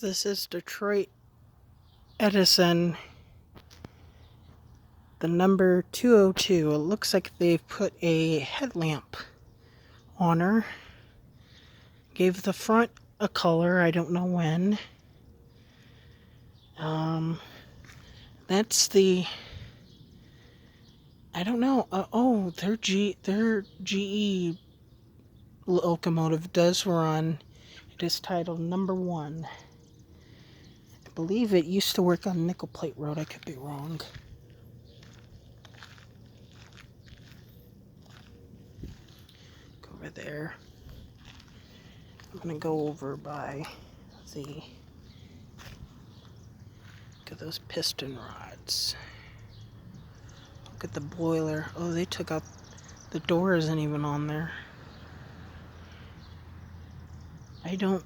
This is Detroit Edison, the number 202. It looks like they've put a headlamp on her. Gave the front a color, I don't know when. That's the, I don't know. Their GE locomotive does run. It is titled number 1. I believe it used to work on Nickel Plate Road. I could be wrong. Go over there. I'm gonna go over by the, look at those piston rods. Look at the boiler. Oh, they took out, the door isn't even on there. I don't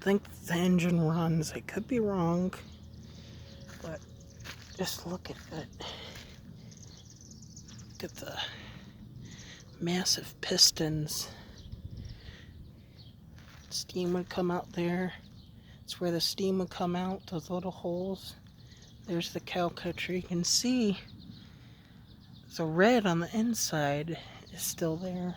think the engine runs. I could be wrong, but just look at it. Look at the massive pistons. Steam would come out there. It's where the steam would come out, those little holes. There's the cow catcher. You can see the red on the inside is still there.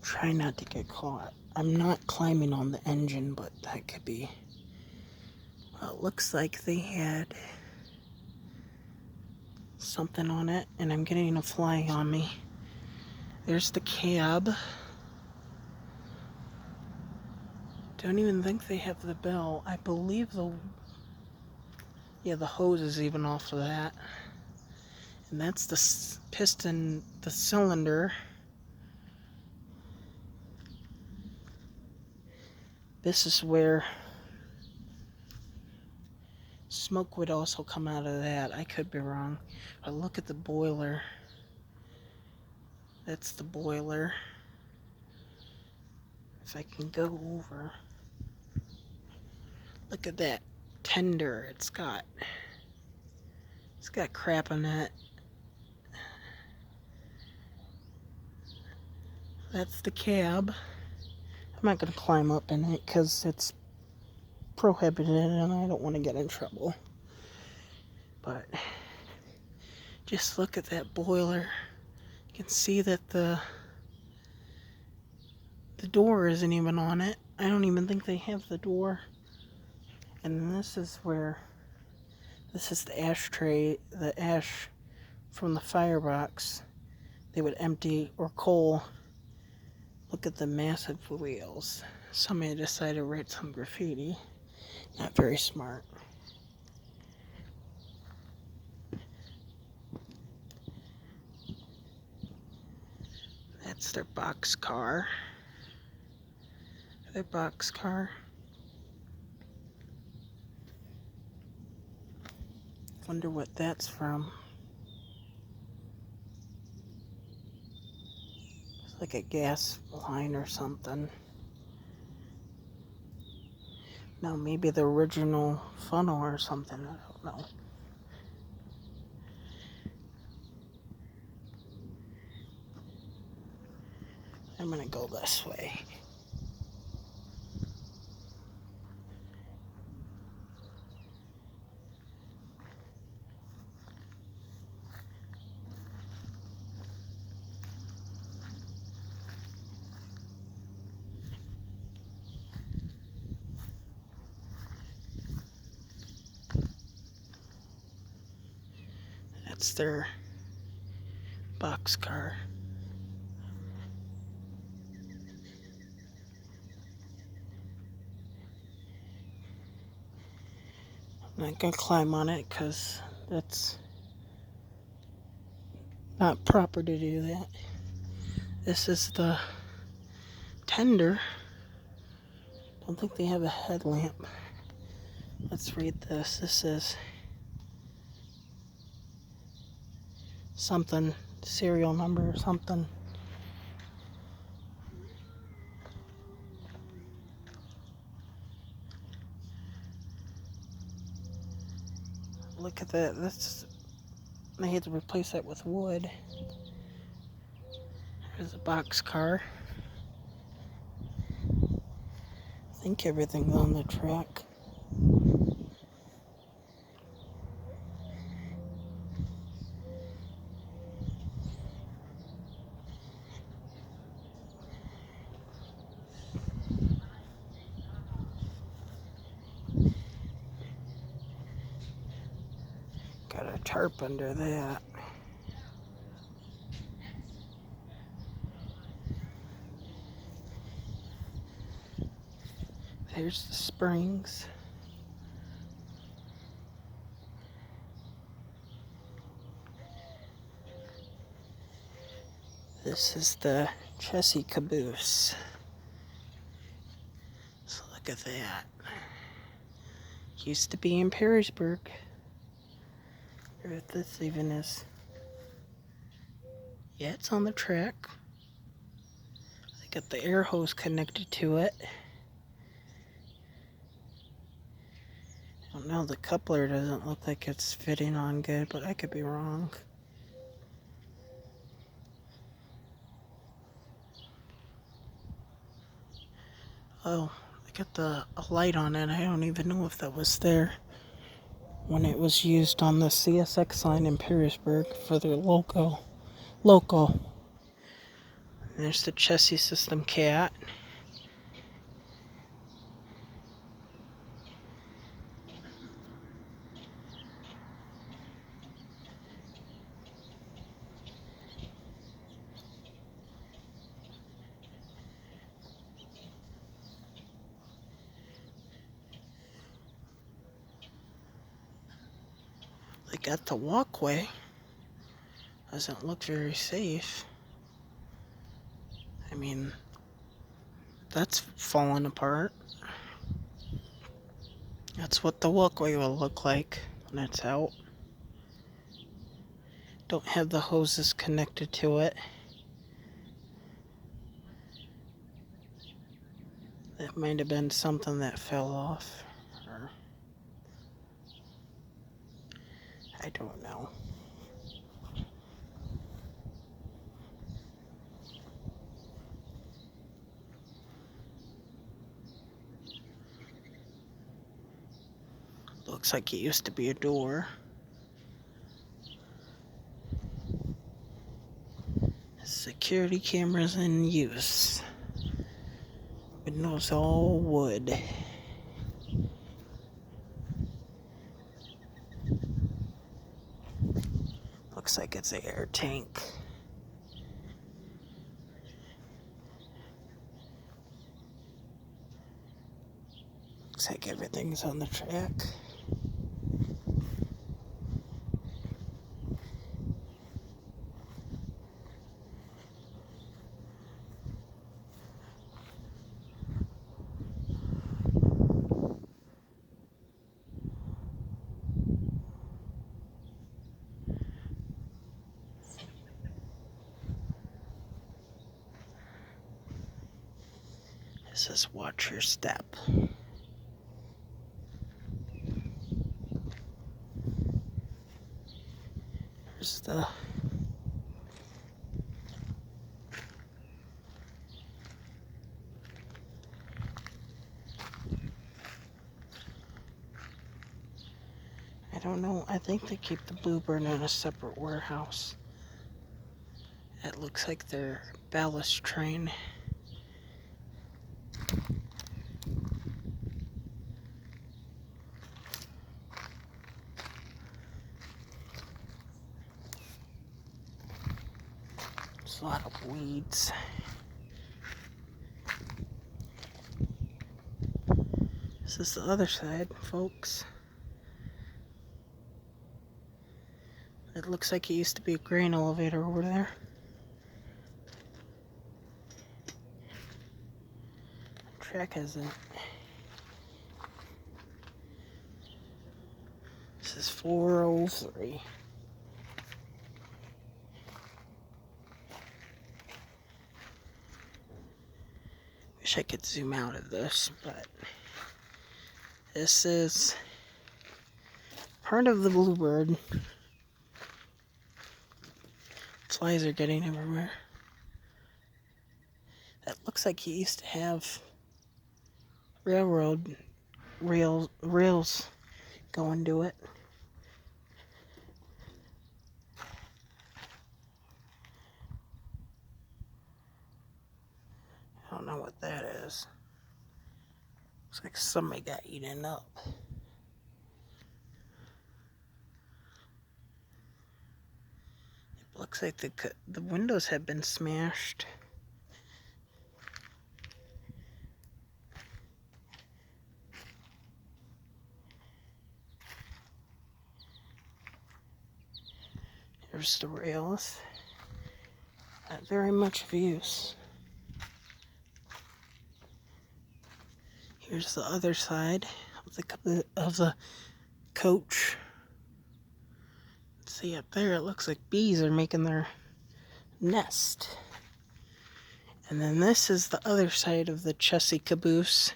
Try not to get caught. I'm not climbing on the engine, but that could be. Well, it looks like they had something on it, and I'm getting a fly on me. There's the cab. Don't even think they have the bell. I believe the hose is even off of that. And that's the piston, the cylinder. This is where smoke would also come out of that. I could be wrong. But look at the boiler. That's the boiler. If I can go over. Look at that tender. It's got crap on it. That's the cab. I'm not going to climb up in it because it's prohibited and I don't want to get in trouble. But just look at that boiler. You can see that the door isn't even on it. I don't even think they have the door. And this is the ashtray, the ash from the firebox they would empty, or coal. Look at the massive wheels. Somebody decided to write some graffiti. Not very smart. That's their box car. Their box car. Wonder what that's from. It's like a gas line or something. No, maybe the original funnel or something. I don't know. I'm gonna go this way. That's their box car. I'm not gonna climb on it because that's not proper to do that. This is the tender. Don't think they have a headlamp. Let's read this. This is something, serial number or something. Look at that. They had to replace that with wood. There's a box car. I think everything's on the track. Got a tarp under that. There's the springs. This is the chassis caboose. So look at that. Used to be in Perrysburg. Or if this even is. Yeah, it's on the track. They got the air hose connected to it. I don't know, the coupler doesn't look like it's fitting on good, but I could be wrong. Oh, I got a light on it. I don't even know if that was there when it was used on the CSX line in Perrysburg for their loco. There's the chassis system cat. They got the walkway. Doesn't look very safe. I mean, that's falling apart. That's what the walkway will look like when it's out. Don't have the hoses connected to it. That might have been something that fell off. Or I don't know. Looks like it used to be a door. Security cameras in use. Windows all wood. Looks like it's an air tank. Looks like everything's on the track. This is watch your step. There's the I don't know. I think they keep the Bluebird in a separate warehouse. It looks like their ballast train. There's a lot of weeds. This is the other side, folks. It looks like it used to be a grain elevator over there. The track isn't. This is 403. Wish I could zoom out of this, but this is part of the Bluebird. Flies are getting everywhere. It looks like he used to have railroad rails going to it. I don't know what that is. Looks like somebody got eaten up. It looks like the windows have been smashed. Here's the rails. Not very much of use. Here's the other side of the coach. See up there, it looks like bees are making their nest. And then this is the other side of the Chessie caboose.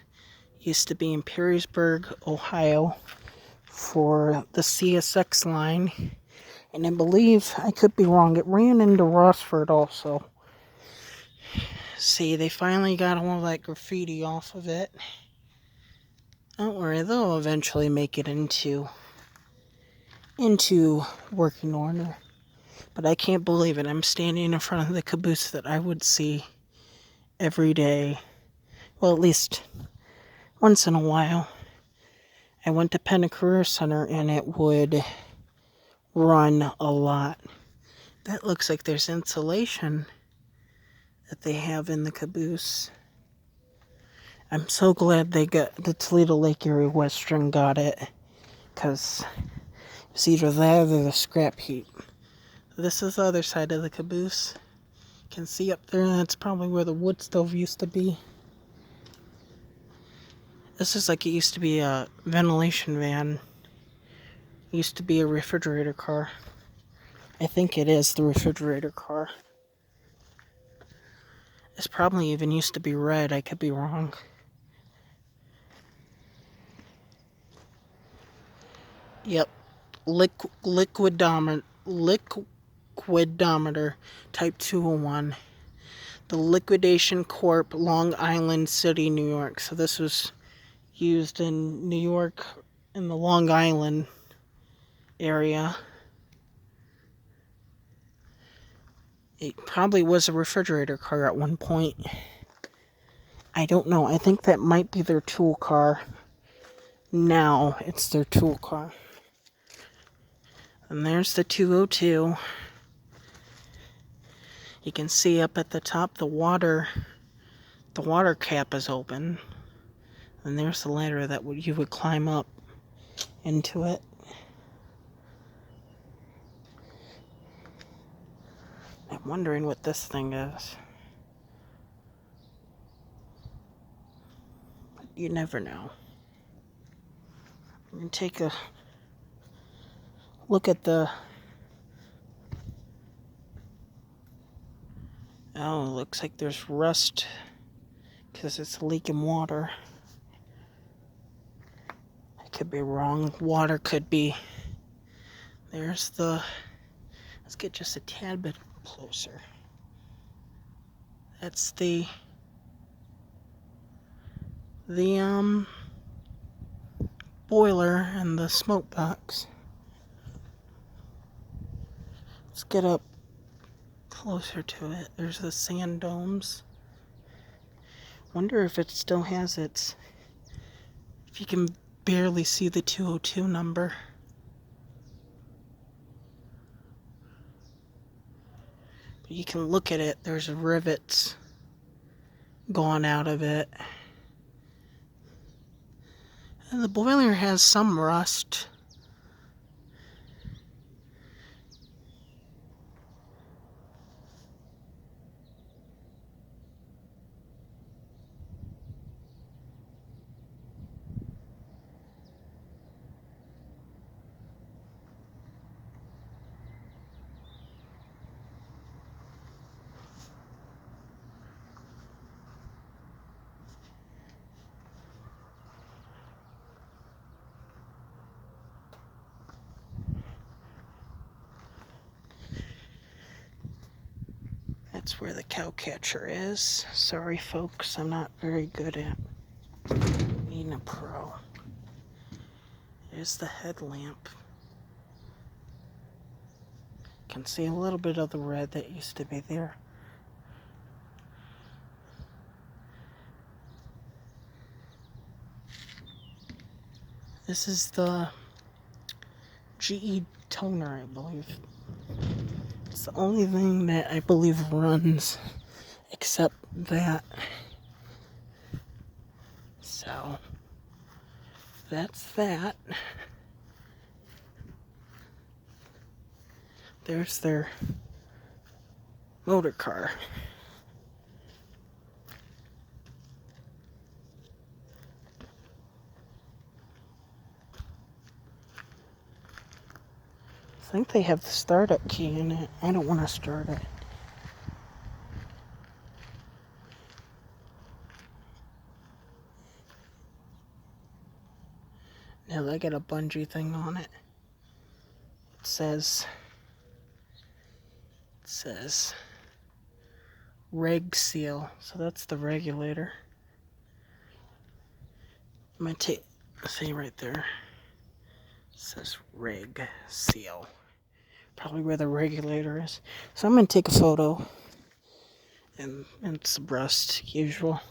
Used to be in Perrysburg, Ohio, for the CSX line. And I believe, I could be wrong, it ran into Rossford also. See, they finally got all that graffiti off of it. Don't worry, they'll eventually make it into working order. But I can't believe it. I'm standing in front of the caboose that I would see every day. Well, at least once in a while. I went to Penn Career Center and it would run a lot. That looks like there's insulation that they have in the caboose. I'm so glad they got the Toledo Lake Erie Western got it, because it's either that or the scrap heap. This is the other side of the caboose. You can see up there, that's probably where the wood stove used to be. This is like it used to be a ventilation van. It used to be a refrigerator car. I think it is the refrigerator car. This probably even used to be red. I could be wrong. Yep. Liquidometer type 201. The Liquidation Corp, Long Island City, New York. So this was used in New York, in the Long Island area. It probably was a refrigerator car at one point. I don't know. I think that might be their tool car. Now it's their tool car. And there's the 202. You can see up at the top the water cap is open. And there's the ladder that you would climb up into it. I'm wondering what this thing is. But you never know. I'm gonna take a look at the... Oh, looks like there's rust because it's leaking water. I could be wrong. Water could be... There's the... Let's get just a tad bit closer. That's the boiler and the smoke box. Let's get up closer to it. There's the sand domes. Wonder if it still has its... If you can barely see the 202 number. But you can look at it. There's rivets gone out of it. And the boiler has some rust. That's where the cow catcher is. Sorry folks, I'm not very good at being a pro. There's the headlamp. Can see a little bit of the red that used to be there. This is the GE toner, I believe. It's the only thing that I believe runs except that. So that's that. There's their motor car. I think they have the startup key in it. I don't want to start it. Now they got a bungee thing on it. It says reg seal. So that's the regulator. I'm gonna see right there. It says reg seal. Probably where the regulator is. So I'm gonna take a photo. And it's rust, usual.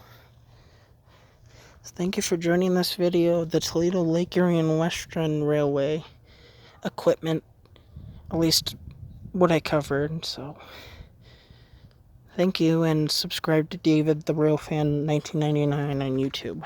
So thank you for joining this video. The Toledo, Lake Erie, and Western Railway equipment. At least what I covered. So thank you, and subscribe to David the Rail Fan 1999 on YouTube.